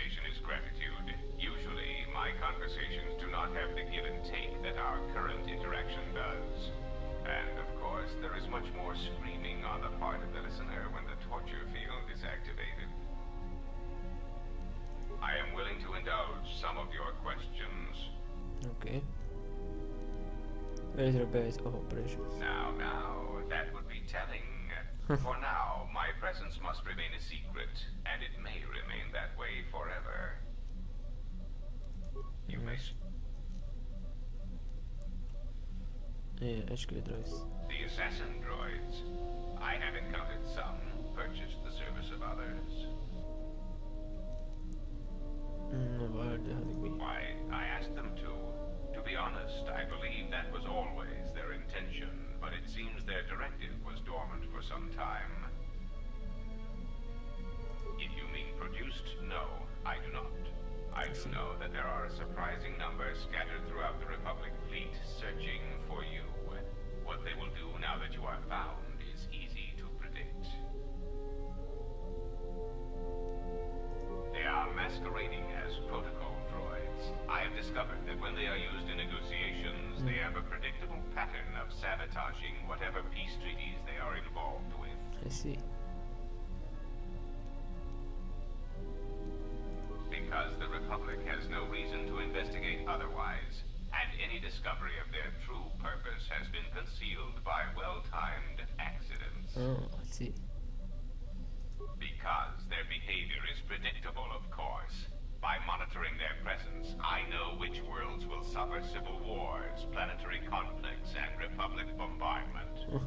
conversation is gratitude. Usually, my conversations do not have the give and take that our current interaction does. And, of course, there is much more screaming on the part of the listener when the torture field is activated. I am willing to indulge some of your questions. Okay. Where is your base of operations? Now, that would be telling. For now, my presence must remain a secret, and it may remain that way forever. You may... Yeah, HQ droids. The assassin droids. I have encountered some, purchased the service of others. Why are they hunting me? Why, I asked them to. To be honest, I believe that was always their intention, but it seems their directive was dormant for some time. If you mean produced, no, I do not. I do know that there are a surprising number scattered throughout the Republic fleet searching for you. What they will do now that you are found is easy to predict. They are masquerading as protocol droids. I have discovered that when they are used in negotiations, they have a predictable pattern of sabotaging whatever peace treaties they are involved with. I see. Because the Republic has no reason to investigate otherwise, and any discovery of their true purpose has been concealed by well-timed accidents. Oh, I see. Because their behavior is predictable, of course. By monitoring their presence, I know which worlds will suffer civil wars, planetary conflicts, and Republic bombardment.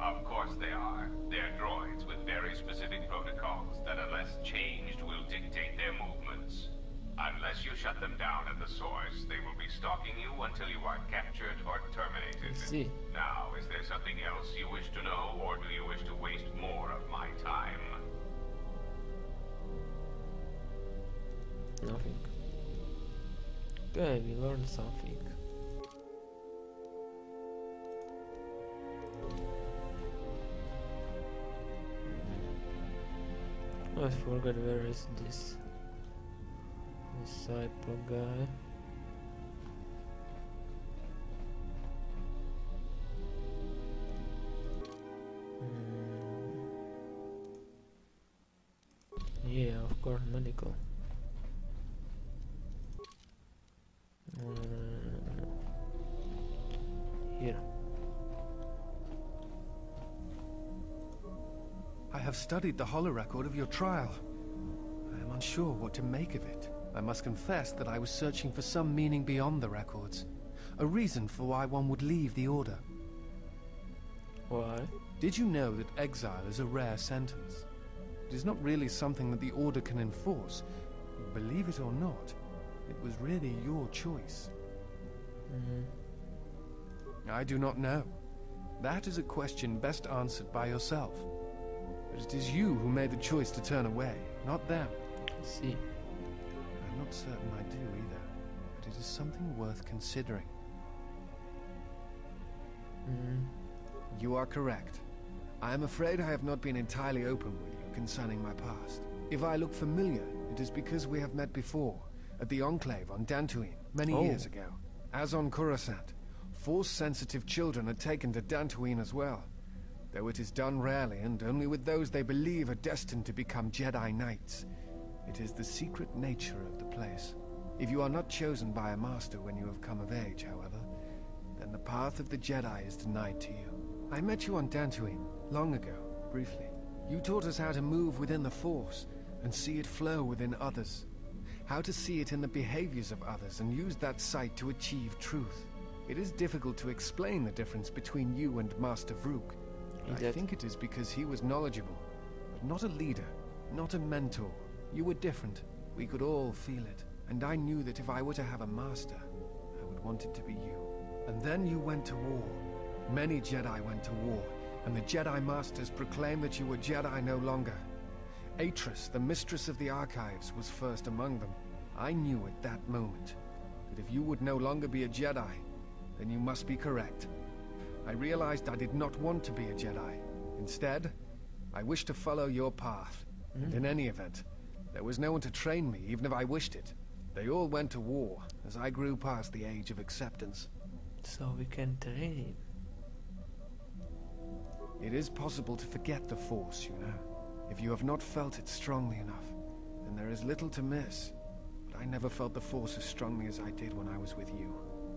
Of course they are. They're droids with very specific protocols that unless changed will dictate their movements. Unless you shut them down at the source, they will be stalking you until you are captured or terminated. I see. Now, is there something else you wish to know, or do you wish to waste more of my time? Nothing. Okay, we learned something. I forgot where is this disciple guy. Yeah, of course, medical. Here. I have studied the holorecord of your trial. I am unsure what to make of it. I must confess that I was searching for some meaning beyond the records. A reason for why one would leave the Order. Why? Did you know that exile is a rare sentence? It is not really something that the Order can enforce. Believe it or not, it was really your choice. I do not know. That is a question best answered by yourself. But it is you who made the choice to turn away, not them. I see. I'm not certain I do either, but it is something worth considering. You are correct. I am afraid I have not been entirely open with you concerning my past. If I look familiar, it is because we have met before, at the Enclave on Dantooine, many years ago. As on Coruscant, Force-sensitive children are taken to Dantooine as well, though it is done rarely and only with those they believe are destined to become Jedi Knights. It is the secret nature of the place. If you are not chosen by a master when you have come of age, however, then the path of the Jedi is denied to you. I met you on Dantooine, long ago, briefly. You taught us how to move within the Force, and see it flow within others. How to see it in the behaviors of others, and use that sight to achieve truth. It is difficult to explain the difference between you and Master Vrook. I think it is because he was knowledgeable, but not a leader, not a mentor. You were different. We could all feel it. And I knew that if I were to have a master, I would want it to be you. And then you went to war. Many Jedi went to war, and the Jedi Masters proclaimed that you were Jedi no longer. Atris, the mistress of the Archives, was first among them. I knew at that moment that if you would no longer be a Jedi, then you must be correct. I realized I did not want to be a Jedi. Instead, I wished to follow your path. And in any event, There was no one to train me, even if I wished it. They all went to war, as I grew past the age of acceptance. So we can train him. It is possible to forget the Force, you know. If you have not felt it strongly enough, then there is little to miss. But I never felt the Force as strongly as I did when I was with you.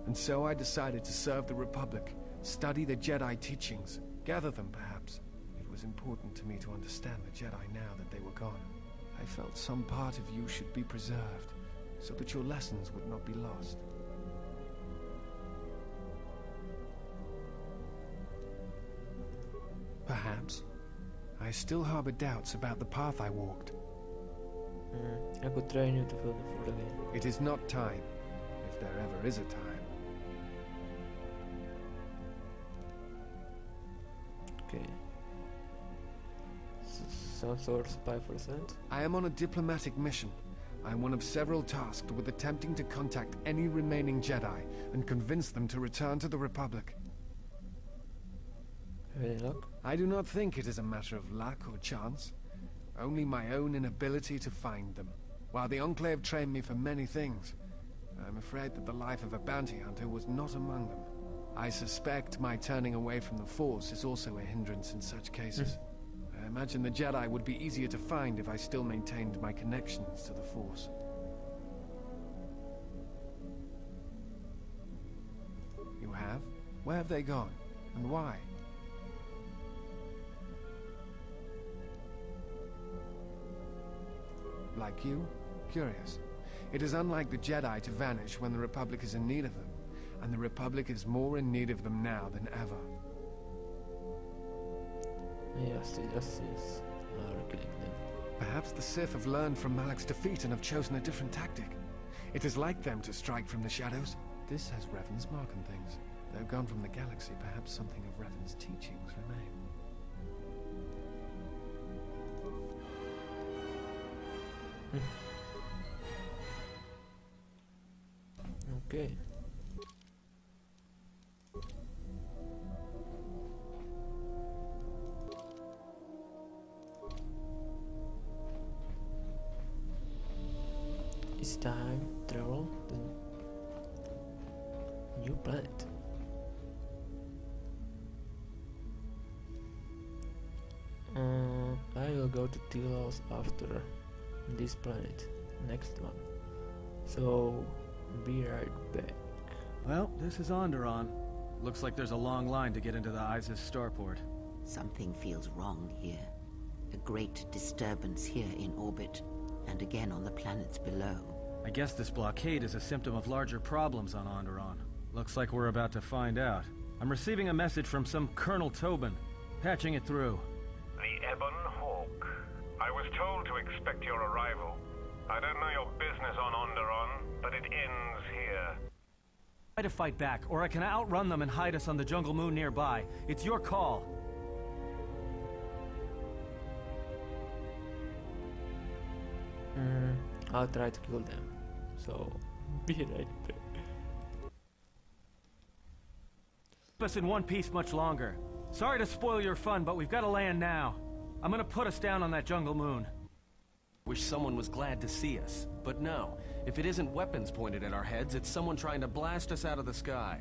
And so I decided to serve the Republic, study the Jedi teachings, gather them perhaps. It was important to me to understand the Jedi now that they were gone. I felt some part of you should be preserved, so that your lessons would not be lost. Perhaps. I still harbor doubts about the path I walked. I could train you to feel the food again. It is not time, if there ever is a time. Okay. Some sort of spy for Sith? I am on a diplomatic mission. I am one of several tasked with attempting to contact any remaining Jedi and convince them to return to the Republic. Have any luck? I do not think it is a matter of luck or chance. Only my own inability to find them. While the Enclave trained me for many things, I'm afraid that the life of a bounty hunter was not among them. I suspect my turning away from the Force is also a hindrance in such cases. I imagine the Jedi would be easier to find if I still maintained my connections to the Force. You have? Where have they gone? And why? Like you? Curious. It is unlike the Jedi to vanish when the Republic is in need of them, and the Republic is more in need of them now than ever. Yes, the Justice are killing them. Perhaps the Sith have learned from Malak's defeat and have chosen a different tactic. It is like them to strike from the shadows. This has Revan's mark and things. Though gone from the galaxy, perhaps something of Revan's teachings remain. Okay. It's time to travel to new planet. I will go to Telos after this planet, next one. So be right back. Well, this is Onderon. Looks like there's a long line to get into the Isis starport. Something feels wrong here. A great disturbance here in orbit, and again on the planets below. I guess this blockade is a symptom of larger problems on Onderon. Looks like we're about to find out. I'm receiving a message from some Colonel Tobin. Patching it through. The Ebon Hawk. I was told to expect your arrival. I don't know your business on Onderon, but it ends here. Try to fight back, or I can outrun them and hide us on the jungle moon nearby. It's your call. I'll try to kill them. So be right back. Keep us in one piece much longer. Sorry to spoil your fun, but we've got to land now. I'm gonna put us down on that jungle moon. Wish someone was glad to see us. But no, if it isn't weapons pointed at our heads, it's someone trying to blast us out of the sky.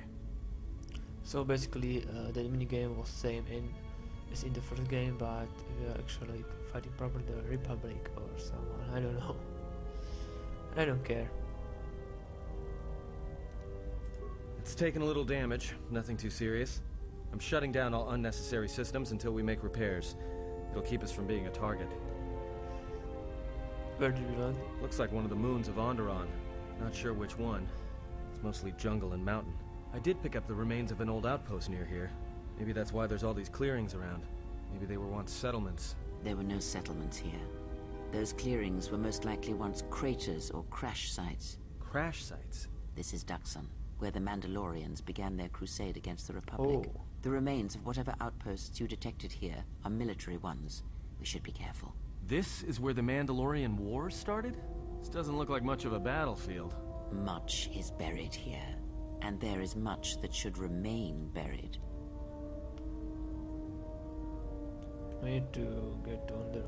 So basically, the minigame was same as in the first game, but we are actually fighting probably the Republic or someone. I don't know. I don't care. It's taken a little damage, nothing too serious. I'm shutting down all unnecessary systems until we make repairs. It'll keep us from being a target. Where did we land? Looks like one of the moons of Onderon. Not sure which one. It's mostly jungle and mountain. I did pick up the remains of an old outpost near here. Maybe that's why there's all these clearings around. Maybe they were once settlements. There were no settlements here. Those clearings were most likely once craters or crash sites. Crash sites? This is Duxon, where the Mandalorians began their crusade against the Republic. Oh. The remains of whatever outposts you detected here are military ones. We should be careful. This is where the Mandalorian War started? This doesn't look like much of a battlefield. Much is buried here, and there is much that should remain buried. We need to get under.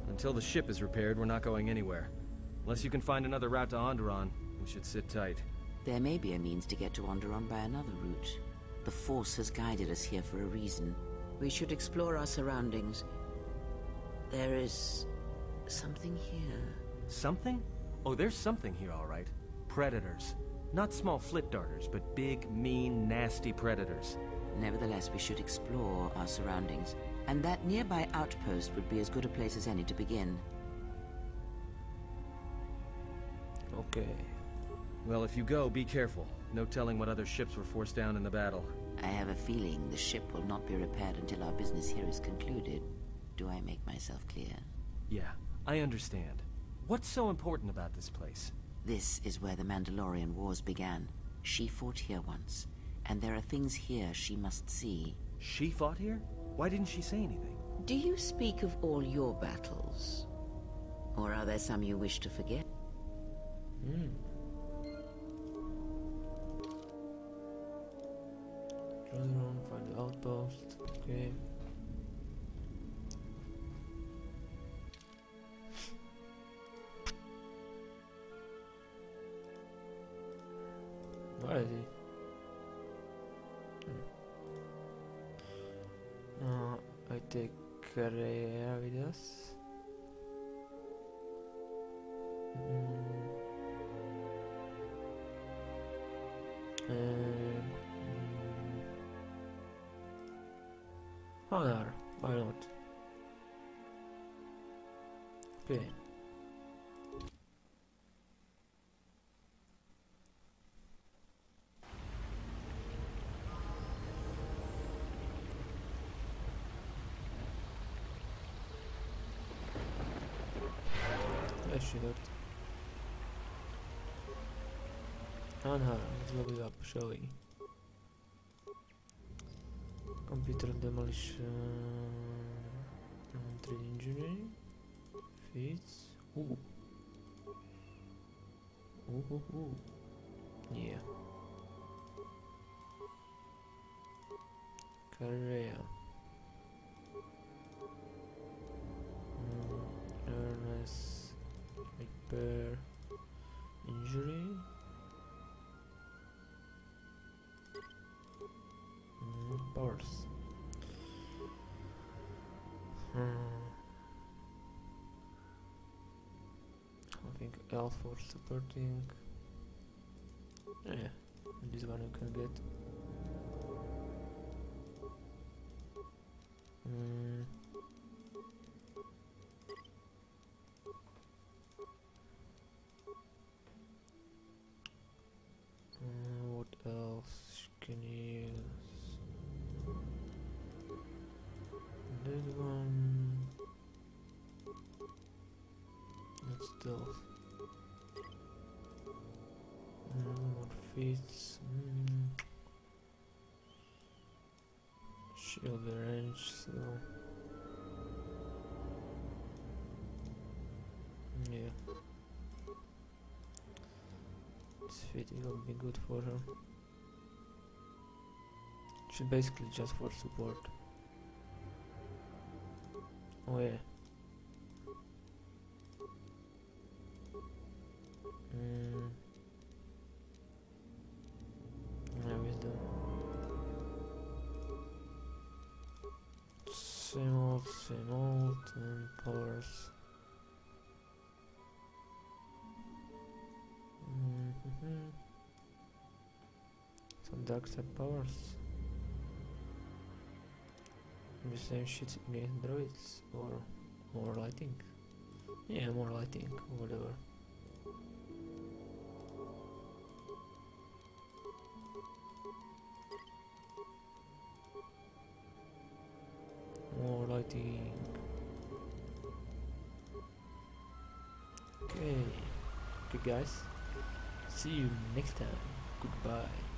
Until the ship is repaired, we're not going anywhere. Unless you can find another route to Onderon, we should sit tight. There may be a means to get to Onderon by another route. The Force has guided us here for a reason. We should explore our surroundings. There is something here. Something? Oh, there's something here, all right. Predators. Not small flit darters, but big, mean, nasty predators. Nevertheless, we should explore our surroundings. And that nearby outpost would be as good a place as any to begin. Okay. Well, if you go, be careful. No telling what other ships were forced down in the battle. I have a feeling the ship will not be repaired until our business here is concluded. Do I make myself clear? Yeah, I understand. What's so important about this place? This is where the Mandalorian Wars began. She fought here once, and there are things here she must see. She fought here? Why didn't she say anything? Do you speak of all your battles? Or are there some you wish to forget? Run around, find the outpost. Okay. Where is he? I take Rhea with us. And Honor, why not? Okay. She looked. Honor, let's look it up, shall we? Computer demolition, 3 injury, feats. Ooh. Ooh. Yeah. Career. Earnest. Repair. Injury. Powers. I think L for supporting. Yeah, this one you can get. What else can you use? This one. Not stealth. More feats. Shield range, so yeah. This fit will be good for her. She's basically just for support. Oh yeah. Wisdom. Same old, and powers. Some dark side powers. The same shit against droids, or more lighting. Yeah, more lighting, whatever. More lighting. Okay, guys. See you next time. Goodbye.